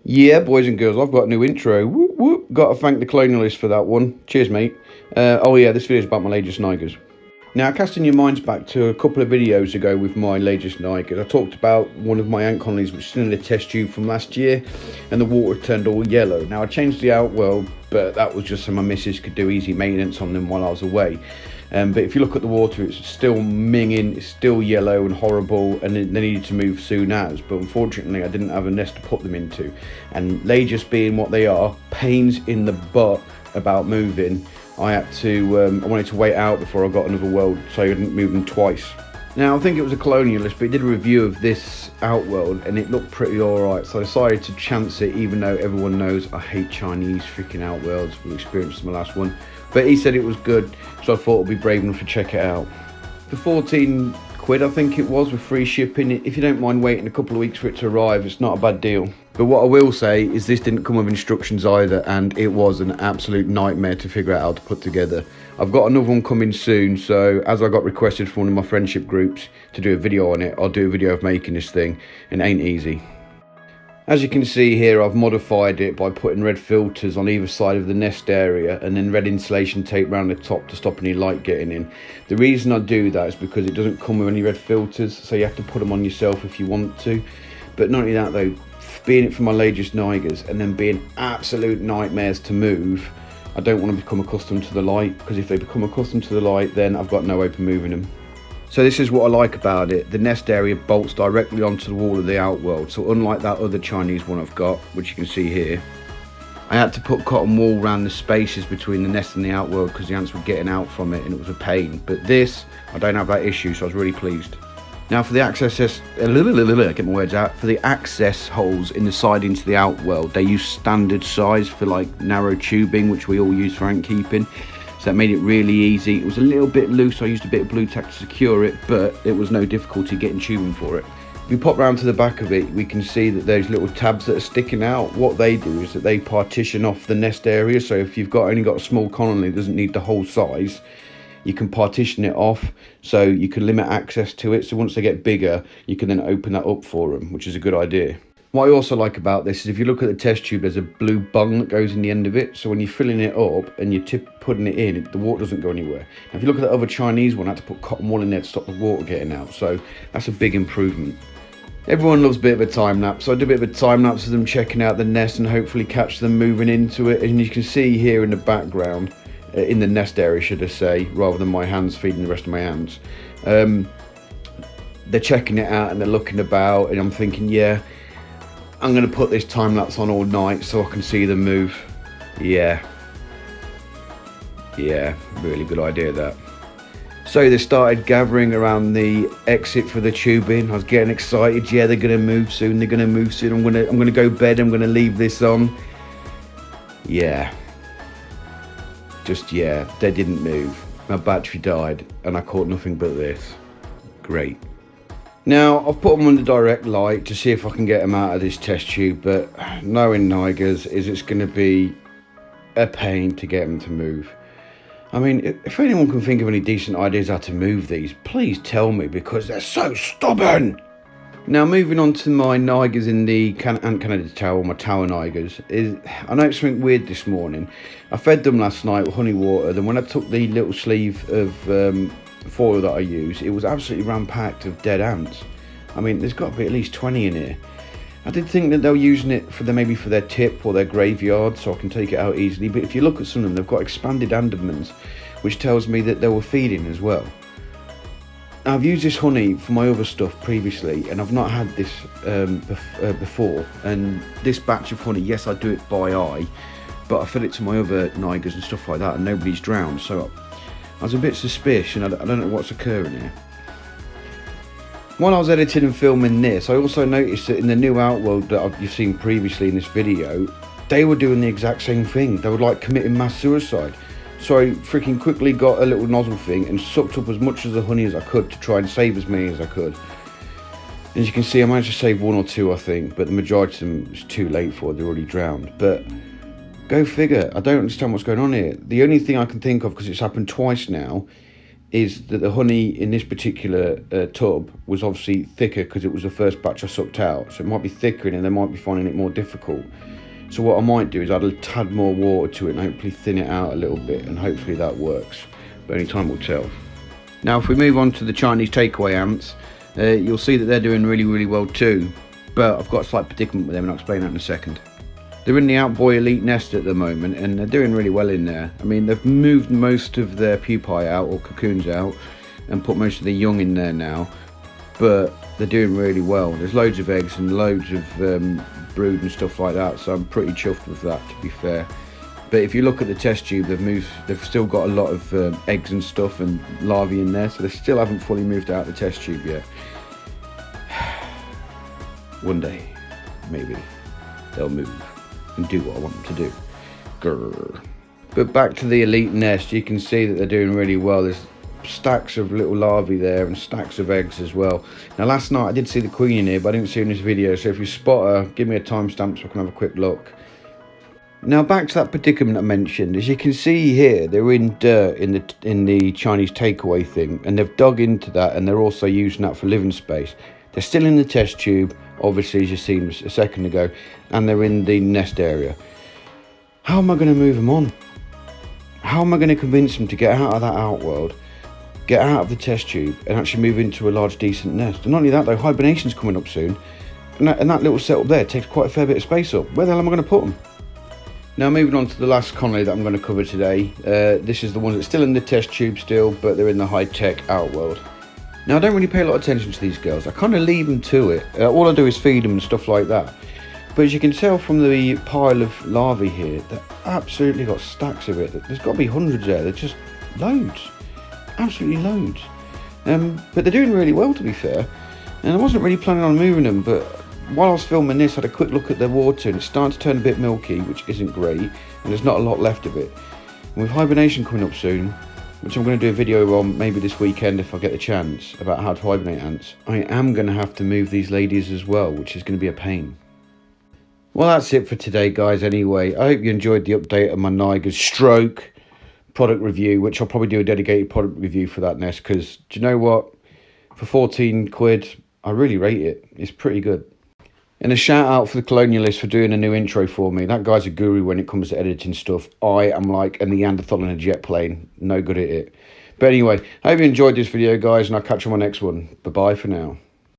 Yeah, boys and girls, I've got a new intro. Whoop, whoop. Got to thank the colonialist for that one. Cheers, mate. Oh yeah, this video is about my Lasius Nigers. Now, casting your minds back to a couple of videos ago with my Lasius Niger, I talked about one of my ant colonies which was in the test tube from last year, and the water turned all yellow. Now, I changed the Outworld, but that was just so my missus could do easy maintenance on them while I was away. But if you look at the water, it's still minging, it's still yellow and horrible, and they needed to move soon as. But unfortunately, I didn't have a nest to put them into. And Lasius being what they are, pains in the butt about moving, I wanted to wait out before I got another world so I didn't move them twice. Now, I think it was a colonialist, but he did a review of this Outworld and it looked pretty alright, so I decided to chance it, even though everyone knows I hate Chinese freaking Outworlds. We experienced my last one, but he said it was good, so I thought I'd be brave enough to check it out. For 14 quid, I think it was, with free shipping. If you don't mind waiting a couple of weeks for it to arrive, it's not a bad deal. But what I will say is this didn't come with instructions either, and it was an absolute nightmare to figure out how to put together. I've got another one coming soon, so as I got requested from one of my friendship groups to do a video on it, I'll do a video of making this thing, and it ain't easy. As you can see here, I've modified it by putting red filters on either side of the nest area and then red insulation tape around the top to stop any light getting in. The reason I do that is because it doesn't come with any red filters, so you have to put them on yourself if you want to. But not only that though, being it for my Lasius Nigers and then being absolute nightmares to move, I don't want to become accustomed to the light, because if they become accustomed to the light, then I've got no hope of moving them. So this is what I like about it. The nest area bolts directly onto the wall of the Outworld. So unlike that other Chinese one I've got, which you can see here, I had to put cotton wool around the spaces between the nest and the Outworld because the ants were getting out from it and it was a pain. But this, I don't have that issue, so I was really pleased. Now for the get my words out. For the access holes in the siding to the Outworld, they use standard size for like narrow tubing, which we all use for ant keeping. So that made it really easy. It was a little bit loose, so I used a bit of blue tack to secure it, but it was no difficulty getting tubing for it. If we pop round to the back of it, we can see that those little tabs that are sticking out, what they do is that they partition off the nest area. So if you've only got a small colony that doesn't need the whole size, you can partition it off, so you can limit access to it. So once they get bigger, you can then open that up for them, which is a good idea. What I also like about this is if you look at the test tube, there's a blue bung that goes in the end of it. So when you're filling it up and you're putting it in, the water doesn't go anywhere. Now, if you look at that other Chinese one, I had to put cotton wool in there to stop the water getting out. So that's a big improvement. Everyone loves a bit of a time lapse, so I do a bit of a time lapse of them checking out the nest and hopefully catch them moving into it. And you can see here in the background, in the nest area should I say, rather than my hands feeding the rest of my ants, they're checking it out and they're looking about, and I'm thinking, yeah, I'm going to put this time lapse on all night so I can see them move. Yeah, really good idea that. So they started gathering around the exit for the tubing. I was getting excited. Yeah, they're going to move soon. They're going to move soon. I'm going to go bed. I'm going to leave this on. Yeah. They didn't move. My battery died and I caught nothing but this. Great. Now, I've put them under direct light to see if I can get them out of this test tube, but knowing Nigers is it's going to be a pain to get them to move. I mean, if anyone can think of any decent ideas how to move these, please tell me, because they're so stubborn. Now, moving on to my Nigers in the Ant Canada tower, my tower Nigers, I noticed something weird this morning. I fed them last night with honey water, then when I took the little sleeve of foil that I use, it was absolutely ram-packed of dead ants. I mean, there's got to be at least 20 in here. I did think that they were using it maybe for their tip or their graveyard, so I can take it out easily, but if you look at some of them, they've got expanded abdomens, which tells me that they were feeding as well. I've used this honey for my other stuff previously, and I've not had this before. And this batch of honey, yes, I do it by eye, but I fed it to my other Nigers and stuff like that, and nobody's drowned. So I was a bit suspicious, and I don't know what's occurring here. While I was editing and filming this, I also noticed that in the new Outworld that you've seen previously in this video, they were doing the exact same thing. They were like committing mass suicide. So I freaking quickly got a little nozzle thing and sucked up as much of the honey as I could to try and save as many as I could. As you can see, I managed to save one or two, I think, but the majority of them was too late for, they're already drowned. But go figure, I don't understand what's going on here. The only thing I can think of, because it's happened twice now, is that the honey in this particular tub was obviously thicker because it was the first batch I sucked out. So it might be thicker and they might be finding it more difficult. So what I might do is add a tad more water to it and hopefully thin it out a little bit, and hopefully that works. But only time will tell. Now if we move on to the Chinese takeaway ants, you'll see that they're doing really well too. But I've got a slight predicament with them, and I'll explain that in a second. They're in the Outboy Elite nest at the moment, and they're doing really well in there. I mean, they've moved most of their pupae out, or cocoons out, and put most of the young in there now. But they're doing really well. There's loads of eggs and loads of brood and stuff like that, so I'm pretty chuffed with that, to be fair. But if you look at the test tube, they've still got a lot of eggs and stuff and larvae in there, so they still haven't fully moved out the test tube yet. One day, maybe, they'll move and do what I want them to do. Grrr. But back to the elite nest, you can see that they're doing really well. There's stacks of little larvae there and stacks of eggs as well. Now last night I did see the queen in here, but I didn't see her in this video, so if you spot her, give me a timestamp so I can have a quick look. Now back to that predicament I mentioned. As you can see here, they're in dirt in the Chinese takeaway thing, and they've dug into that, and they're also using that for living space. They're still in the test tube, obviously, as you seen a second ago, and they're in the nest area. How am I going to move them on? How am I going to convince them to get out of that Outworld, get out of the test tube, and actually move into a large, decent nest? And not only that though, hibernation's coming up soon, and that little setup there takes quite a fair bit of space up. Where the hell am I going to put them? Now moving on to the last colony that I'm going to cover today. This is the one that's still in the test tube still, but they're in the high-tech Outworld. Now I don't really pay a lot of attention to these girls. I kind of leave them to it. All I do is feed them and stuff like that. But as you can tell from the pile of larvae here, they've absolutely got stacks of it. There's got to be hundreds there. They're just loads. Absolutely loads. But they're doing really well, to be fair. And I wasn't really planning on moving them, but while I was filming this, I had a quick look at their water, and it's starting to turn a bit milky, which isn't great, and there's not a lot left of it. And with hibernation coming up soon, which I'm going to do a video on maybe this weekend if I get the chance, about how to hibernate ants, I am going to have to move these ladies as well, which is going to be a pain. Well, that's it for today, guys, anyway. I hope you enjoyed the update of my Niger's stroke product review, which I'll probably do a dedicated product review for that nest, because do you know what? For 14 quid, I really rate it. It's pretty good. And a shout out for the Colonialist for doing a new intro for me. That guy's a guru when it comes to editing stuff. I am like a Neanderthal in a jet plane. No good at it. But anyway, I hope you enjoyed this video, guys, and I'll catch you on my next one. Bye-bye for now.